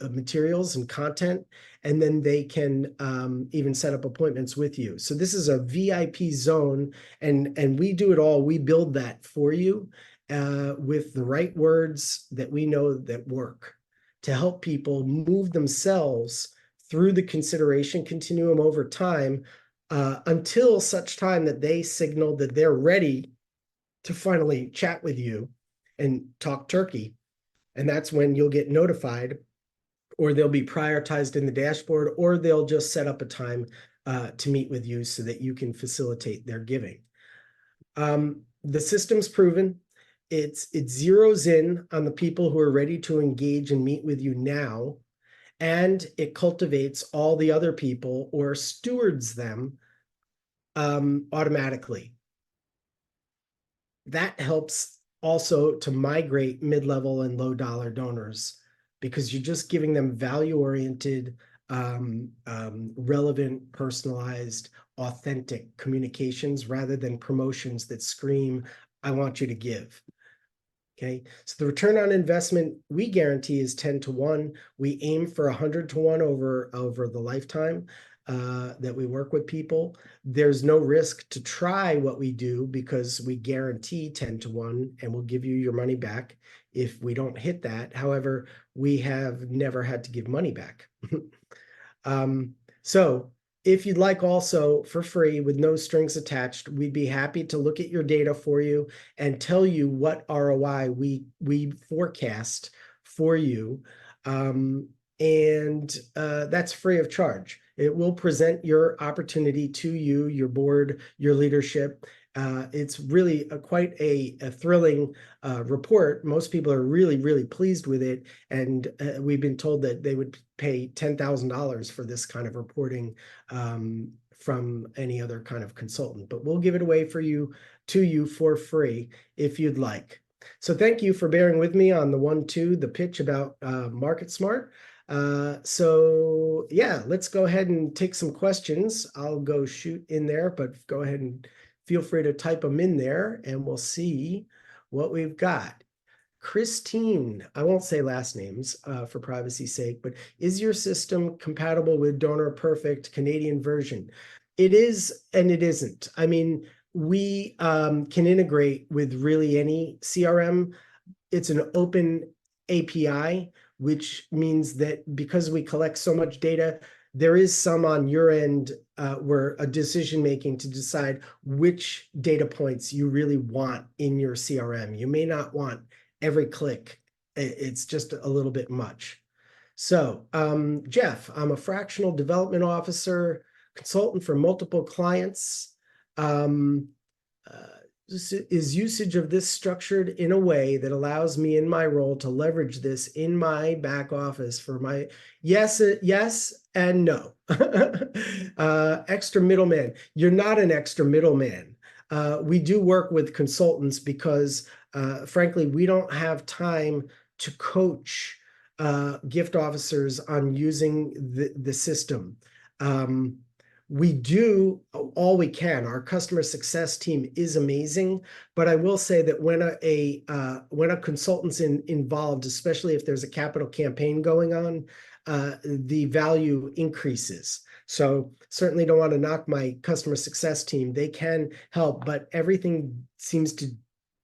materials and content, and then they can even set up appointments with you. So this is a VIP zone, and we do it all. We build that for you with the right words that we know that work to help people move themselves through the consideration continuum over time, until such time that they signal that they're ready to finally chat with you and talk turkey. And that's when you'll get notified, or they'll be prioritized in the dashboard, or they'll just set up a time to meet with you so that you can facilitate their giving. The system's proven. It zeroes in on the people who are ready to engage and meet with you now, and it cultivates all the other people or stewards them automatically. That helps also to migrate mid-level and low-dollar donors, because you're just giving them value-oriented, relevant, personalized, authentic communications rather than promotions that scream, "I want you to give." Okay, so the return on investment we guarantee is 10-1. We aim for 100-1 over the lifetime that we work with people. There's no risk to try what we do because we guarantee 10-1, and we'll give you your money back if we don't hit that. However, we have never had to give money back. So if you'd like, also for free with no strings attached, we'd be happy to look at your data for you and tell you what ROI we forecast for you. And that's free of charge. It will present your opportunity to you, your board, your leadership. It's really quite a thrilling report. Most people are really, really pleased with it. And we've been told that they would pay $10,000 for this kind of reporting from any other kind of consultant. But we'll give it away to you for free if you'd like. So thank you for bearing with me on the pitch about MarketSmart. So yeah, let's go ahead and take some questions. I'll go shoot in there, but go ahead and feel free to type them in there and we'll see what we've got. Christine, I won't say last names for privacy's sake, but is your system compatible with Donor Perfect Canadian version? It is and it isn't. I mean, we can integrate with really any CRM. It's an open API, which means that because we collect so much data, there is some on your end where a decision making to decide which data points you really want in your CRM. You may not want every click. It's just a little bit much. So Jeff, I'm a fractional development officer, consultant for multiple clients. Is usage of this structured in a way that allows me in my role to leverage this in my back office for my yes and no. Extra middleman. You're not an extra middleman. We do work with consultants because frankly, we don't have time to coach gift officers on using the system. We do all we can. Our customer success team is amazing, but I will say that when a consultant's involved, especially if there's a capital campaign going on, the value increases. So certainly don't want to knock my customer success team. They can help, but everything seems to,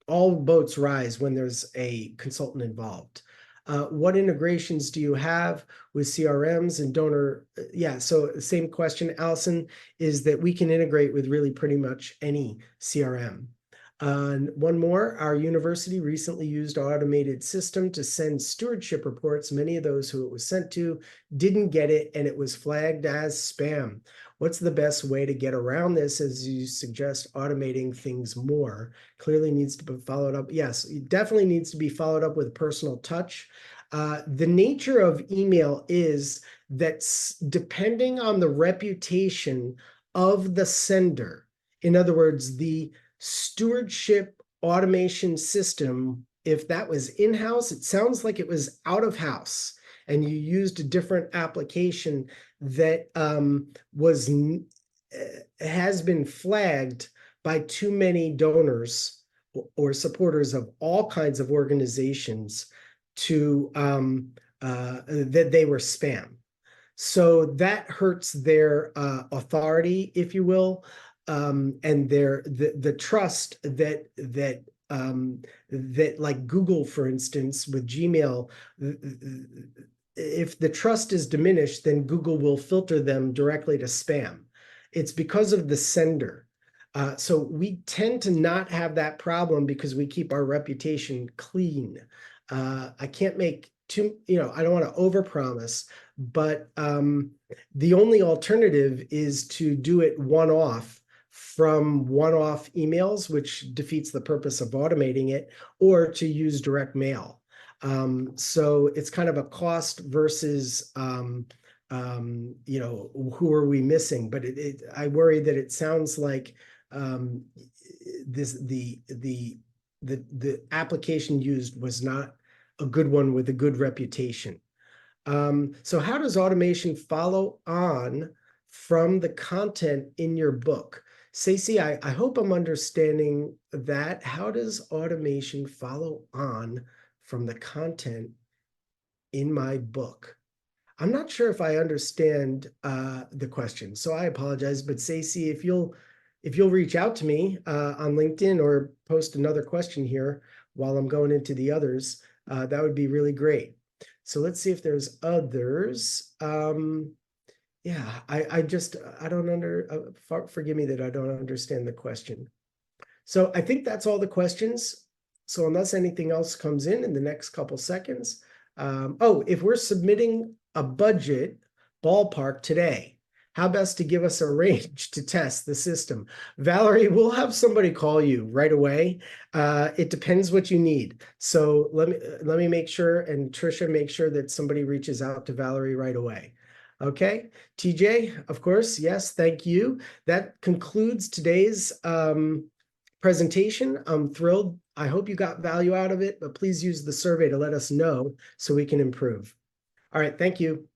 all boats rise when there's a consultant involved. What integrations do you have with CRMs and donor? Yeah, so same question, Allison, is that we can integrate with really pretty much any CRM. One more, our university recently used an automated system to send stewardship reports. Many of those who it was sent to didn't get it, and it was flagged as spam. What's the best way to get around this, as you suggest automating things more? Clearly needs to be followed up. Yes, it definitely needs to be followed up with personal touch. The nature of email is that depending on the reputation of the sender, in other words, the stewardship automation system, if that was in-house, it sounds like it was out of house, and you used a different application that has been flagged by too many donors or supporters of all kinds of organizations to that they were spam. So that hurts their authority, if you will, and the trust that like Google, for instance, with Gmail. If the trust is diminished, then Google will filter them directly to spam. It's because of the sender. So we tend to not have that problem because we keep our reputation clean. I can't make too, I don't want to overpromise, but the only alternative is to do it one-off from one-off emails, which defeats the purpose of automating it, or to use direct mail. So it's kind of a cost versus, who are we missing? But I worry that it sounds like the application used was not a good one with a good reputation. So how does automation follow on from the content in your book? Stacey, I hope I'm understanding that. How does automation follow on from the content in my book? I'm not sure if I understand the question, so I apologize. But Stacey, if you'll reach out to me on LinkedIn or post another question here while I'm going into the others, that would be really great. So let's see if there's others. Yeah, I don't forgive me that I don't understand the question. So I think that's all the questions. So unless anything else comes in the next couple seconds. If we're submitting a budget ballpark today, how best to give us a range to test the system? Valerie, we'll have somebody call you right away. It depends what you need. So let me make sure, and Trisha, make sure that somebody reaches out to Valerie right away. Okay, TJ, of course, yes, thank you. That concludes today's presentation. I'm thrilled. I hope you got value out of it, but please use the survey to let us know so we can improve. All right, thank you.